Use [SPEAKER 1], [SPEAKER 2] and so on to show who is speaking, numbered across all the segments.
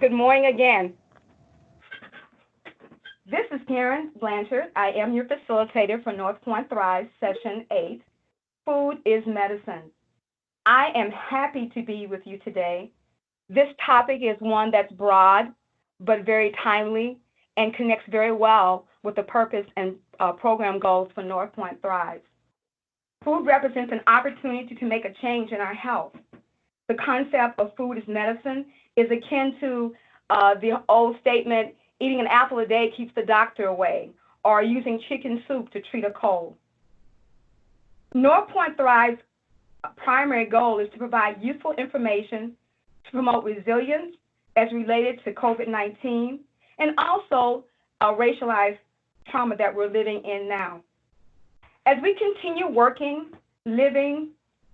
[SPEAKER 1] Good morning again. This is Karen Blanchard. I am your facilitator for NorthPoint Thrive Session 8. Food is medicine. I am happy to be with you today. This topic is one that's broad but very timely and connects very well with the purpose and program goals for NorthPoint Thrive. Food represents an opportunity to make a change in our health. The concept of food is medicine is akin to the old statement, eating an apple a day keeps the doctor away, or using chicken soup to treat a cold. NorthPoint Thrive's primary goal is to provide useful information to promote resilience as related to COVID-19 and also racialized trauma that we're living in now. As we continue working, living,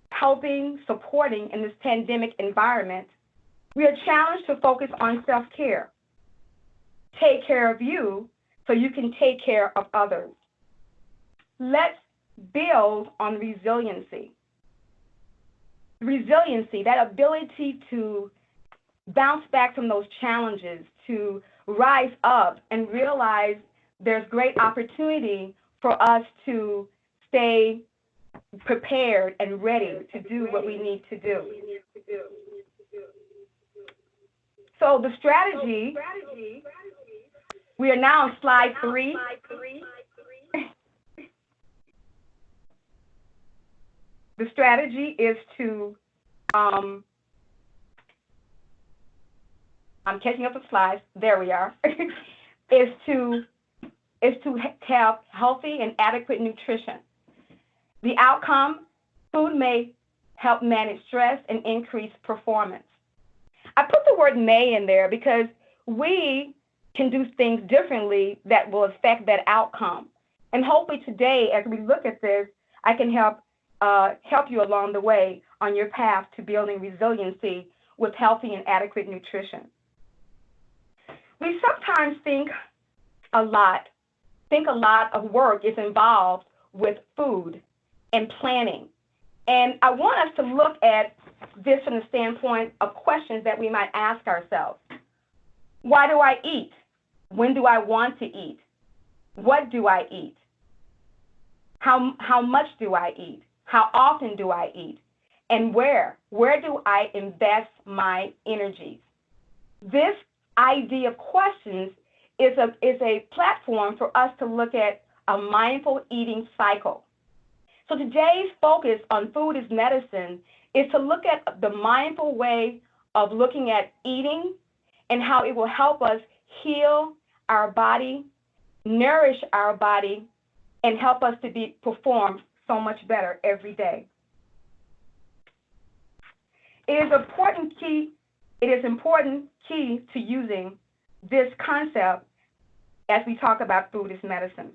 [SPEAKER 1] helping, supporting in this pandemic environment, we are challenged to focus on self-care. Take care of you so you can take care of others. Let's build on resiliency. Resiliency, that ability to bounce back from those challenges, to rise up and realize there's great opportunity for us to stay prepared and ready to do what we need to do. So the strategy, we are now on slide 3. The strategy is to, I'm catching up the slides, there we are, is to have healthy and adequate nutrition. The outcome, food may help manage stress and increase performance. I put the word may in there because we can do things differently that will affect that outcome. And hopefully today, as we look at this, I can help you along the way on your path to building resiliency with healthy and adequate nutrition. We sometimes think a lot of work is involved with food and planning. And I want us to look at this from the standpoint of questions that we might ask ourselves. Why do I eat? When do I want to eat? What do I eat? How much do I eat? How often do I eat? And where? Where do I invest my energies? This idea of questions is a platform for us to look at a mindful eating cycle. So today's focus on food is medicine is to look at the mindful way of looking at eating and how it will help us heal our body, nourish our body, and help us to perform so much better every day. It is important key to using this concept as we talk about food as medicine.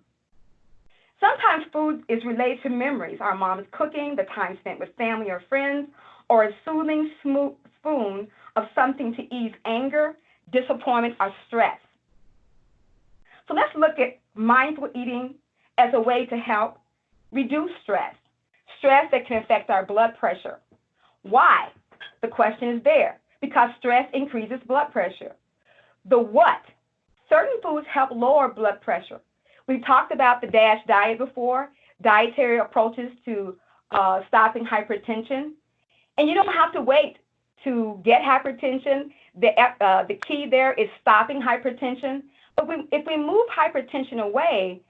[SPEAKER 1] Sometimes food is related to memories, our mom's cooking, the time spent with family or friends, or a soothing spoon of something to ease anger, disappointment, or stress. So let's look at mindful eating as a way to help reduce stress that can affect our blood pressure. Why? The question is there. Because stress increases blood pressure. The what? Certain foods help lower blood pressure. We've talked about the DASH diet before, dietary approaches to stopping hypertension. And you don't have to wait to get hypertension. The key there is stopping hypertension. But if we move hypertension away,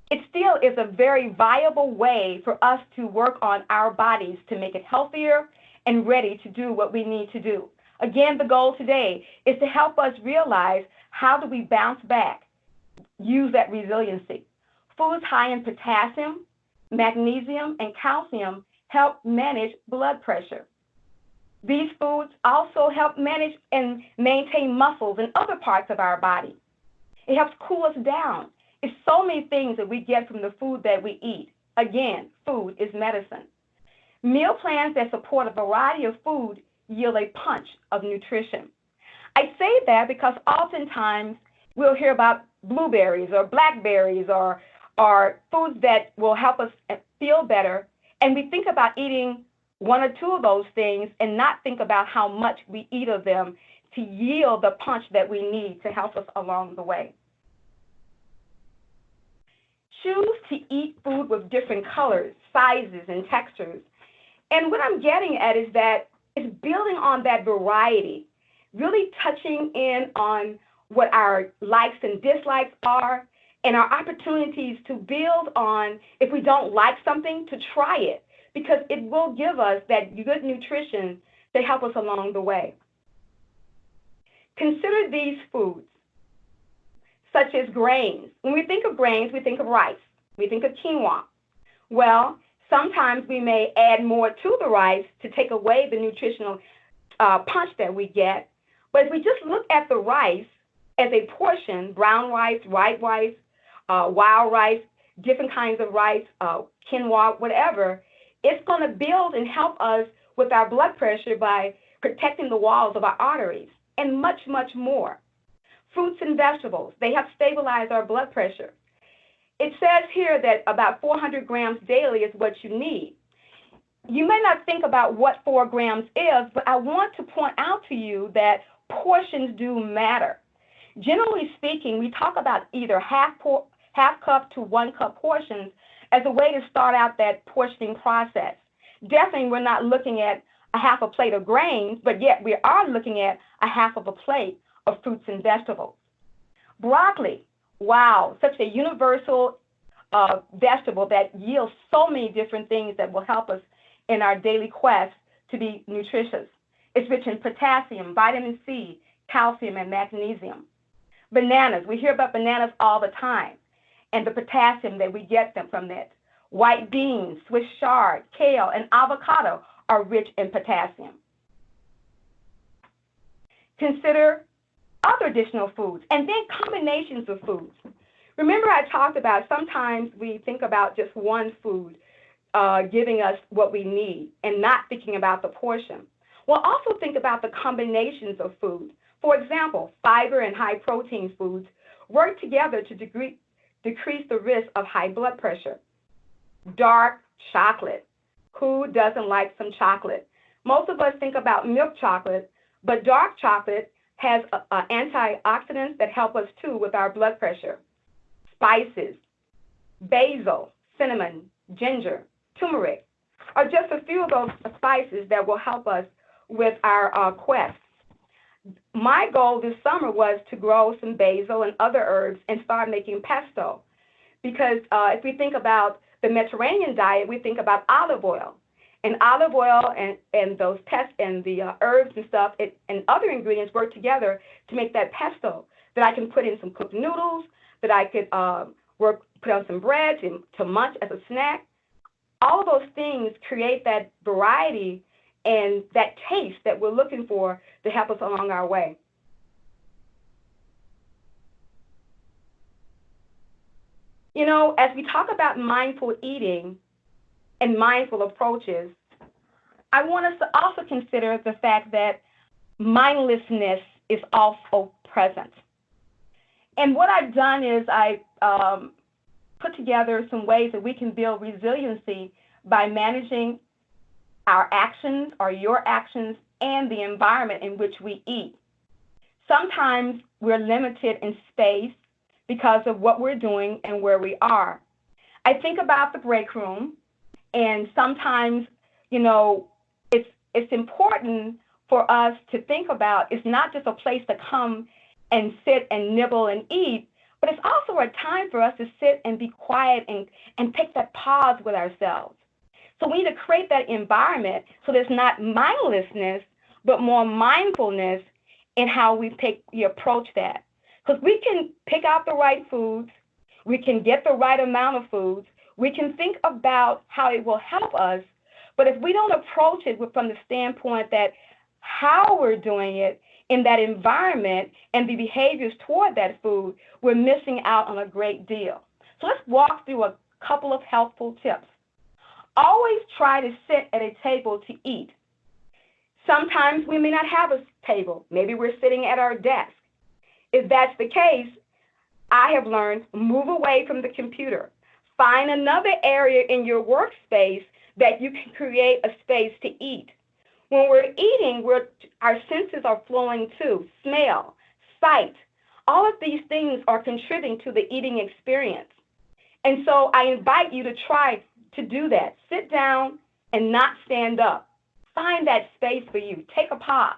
[SPEAKER 1] it still is a very viable way for us to work on our bodies to make it healthier and ready to do what we need to do. Again, the goal today is to help us realize how do we bounce back, use that resiliency. Foods high in potassium, magnesium, and calcium help manage blood pressure. These foods also help manage and maintain muscles in other parts of our body. It helps cool us down. It's so many things that we get from the food that we eat. Again, food is medicine. Meal plans that support a variety of food yield a punch of nutrition. I say that because oftentimes we'll hear about blueberries or blackberries or foods that will help us feel better, and we think about eating one or two of those things and not think about how much we eat of them, to yield the punch that we need to help us along the way. Choose to eat food with different colors, sizes, and textures. And what I'm getting at is that it's building on that variety, really touching in on what our likes and dislikes are, and our opportunities to build on, if we don't like something, to try it, because it will give us that good nutrition to help us along the way. Consider these foods, such as grains. When we think of grains, we think of rice. We think of quinoa. Well, sometimes we may add more to the rice to take away the nutritional punch that we get. But if we just look at the rice as a portion, brown rice, white rice, wild rice, different kinds of rice, quinoa, whatever, it's going to build and help us with our blood pressure by protecting the walls of our arteries, and much, much more. Fruits and vegetables, they have stabilized our blood pressure. It says here that about 400 grams daily is what you need. You may not think about what 4 grams is, but I want to point out to you that portions do matter. Generally speaking, we talk about either half cup to 1 cup portions as a way to start out that portioning process. Definitely, we're not looking at a half a plate of grains, but yet we are looking at a half of a plate of fruits and vegetables. Broccoli, wow, such a universal vegetable that yields so many different things that will help us in our daily quest to be nutritious. It's rich in potassium, vitamin C, calcium, and magnesium. Bananas, we hear about bananas all the time, and the potassium that we get from it. White beans, Swiss chard, kale, and avocado are rich in potassium. Consider other additional foods, and then combinations of foods. Remember, I talked about sometimes we think about just one food giving us what we need and not thinking about the portion. Well, also think about the combinations of food. For example, fiber and high-protein foods work together to decrease the risk of high blood pressure. Dark chocolate. Who doesn't like some chocolate? Most of us think about milk chocolate, but dark chocolate has antioxidants that help us too with our blood pressure. Spices, basil, cinnamon, ginger, turmeric are just a few of those spices that will help us with our quest. My goal this summer was to grow some basil and other herbs and start making pesto, because if we think about the Mediterranean diet, we think about olive oil. And olive oil and those pests and the herbs and stuff and other ingredients work together to make that pesto that I can put in some cooked noodles, that I could put on some bread to munch as a snack. All of those things create that variety and that taste that we're looking for to help us along our way. You know, as we talk about mindful eating and mindful approaches, I want us to also consider the fact that mindlessness is also present. And what I've done is I put together some ways that we can build resiliency by managing our actions or your actions and the environment in which we eat. Sometimes we're limited in space because of what we're doing and where we are. I think about the break room, and sometimes, you know, it's important for us to think about it's not just a place to come and sit and nibble and eat, but it's also a time for us to sit and be quiet and take that pause with ourselves. So we need to create that environment so there's not mindlessness, but more mindfulness in how we approach that. Because we can pick out the right foods, we can get the right amount of foods, we can think about how it will help us, but if we don't approach it from the standpoint that how we're doing it in that environment and the behaviors toward that food, we're missing out on a great deal. So let's walk through a couple of helpful tips. Always try to sit at a table to eat. Sometimes we may not have a table. Maybe we're sitting at our desk. If that's the case, I have learned, move away from the computer. Find another area in your workspace that you can create a space to eat. When we're eating, our senses are flowing too. Smell, sight, all of these things are contributing to the eating experience. And so I invite you to try to do that. Sit down and not stand up. Find that space for you. Take a pause.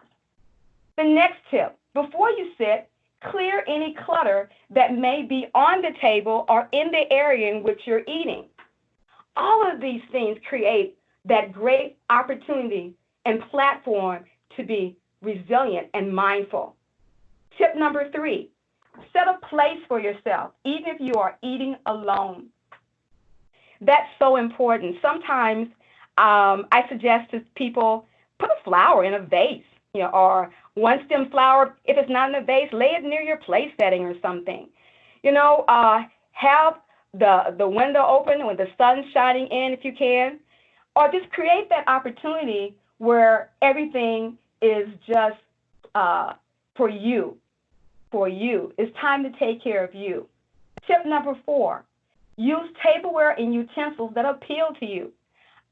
[SPEAKER 1] The next tip, before you sit, clear any clutter that may be on the table or in the area in which you're eating. All of these things create that great opportunity and platform to be resilient and mindful. Tip number 3, set a place for yourself, even if you are eating alone. That's so important. Sometimes I suggest to people, put a flower in a vase, or one stem flower. If it's not in a vase, lay it near your place setting or something. Have the window open when the sun's shining in if you can, or just create that opportunity where everything is just for you. It's time to take care of you. Tip number 4, use tableware and utensils that appeal to you.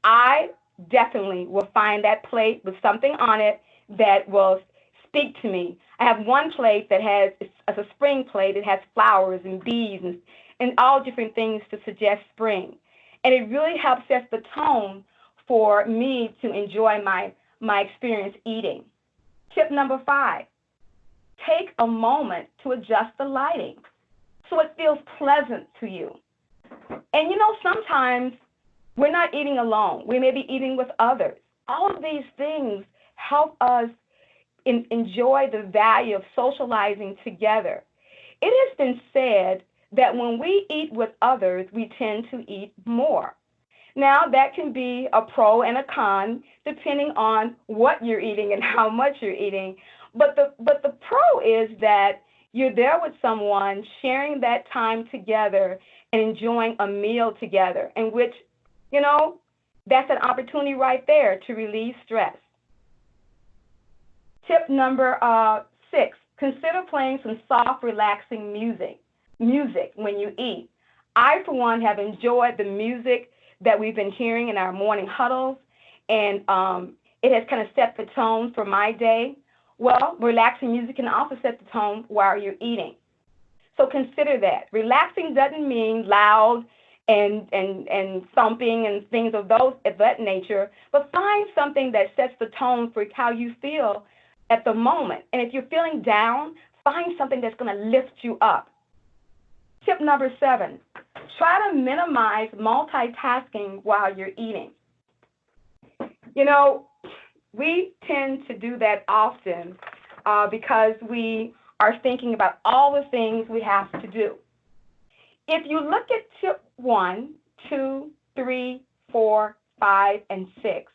[SPEAKER 1] I definitely will find that plate with something on it that will speak to me. I have one plate that it's a spring plate. It has flowers and bees and all different things to suggest spring. And it really helps set the tone for me to enjoy my experience eating. Tip number 5, take a moment to adjust the lighting so it feels pleasant to you. And sometimes we're not eating alone. We may be eating with others. All of these things help us enjoy the value of socializing together. It has been said that when we eat with others, we tend to eat more. Now, that can be a pro and a con, depending on what you're eating and how much you're eating. But the pro is that you're there with someone, sharing that time together and enjoying a meal together, in which, that's an opportunity right there to relieve stress. Tip number 6, consider playing some soft, relaxing music when you eat. I, for one, have enjoyed the music that we've been hearing in our morning huddles, and it has kind of set the tone for my day. Well, relaxing music can also set the tone while you're eating. So consider that. Relaxing doesn't mean loud and thumping and things of that nature, but find something that sets the tone for how you feel at the moment. And if you're feeling down, find something that's going to lift you up. Tip number 7, try to minimize multitasking while you're eating. We tend to do that often because we are thinking about all the things we have to do. If you look at tip 1, 2, 3, 4, 5, and 6,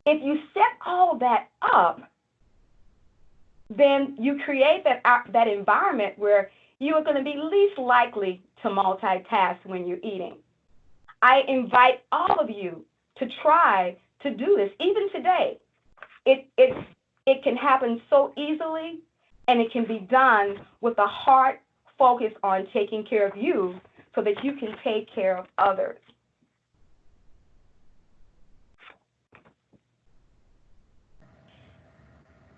[SPEAKER 1] if you set all that up, then you create that environment where you are going to be least likely to multitask when you're eating. I invite all of you to try to do this, even today. It can happen so easily, and it can be done with a heart focus on taking care of you so that you can take care of others.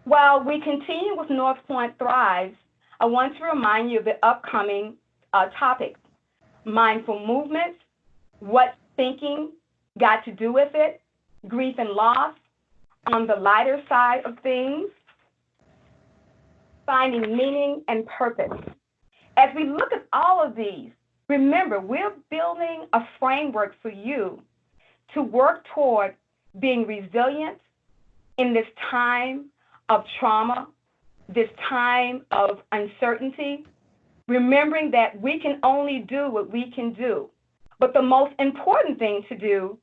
[SPEAKER 1] While we continue with NorthPoint Thrives, I want to remind you of the upcoming topics: mindful movements, what thinking got to do with it, grief and loss, on the lighter side of things, finding meaning and purpose. As we look at all of these, remember, we're building a framework for you to work toward being resilient in this time of trauma, this time of uncertainty, remembering that we can only do what we can do. But the most important thing to do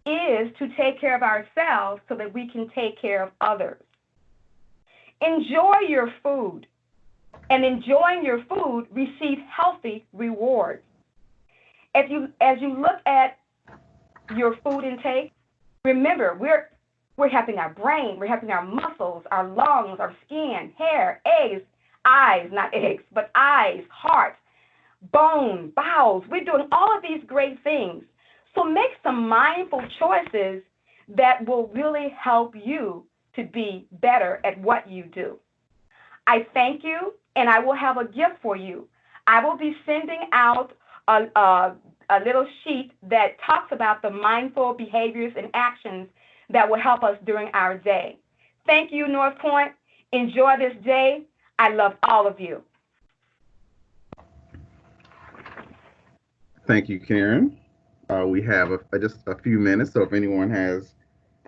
[SPEAKER 1] is to take care of ourselves so that we can take care of others. Enjoy your food, and enjoying your food, receive healthy rewards. As you look at your food intake, remember, we're helping our brain, we're helping our muscles, our lungs, our skin, hair, eyes, not eggs, but eyes, heart, bone, bowels. We're doing all of these great things. So make some mindful choices that will really help you to be better at what you do. I thank you, and I will have a gift for you. I will be sending out a little sheet that talks about the mindful behaviors and actions that will help us during our day. Thank you, NorthPoint. Enjoy this day. I love all of you.
[SPEAKER 2] Thank you, Karen. We have just a few minutes, so if anyone has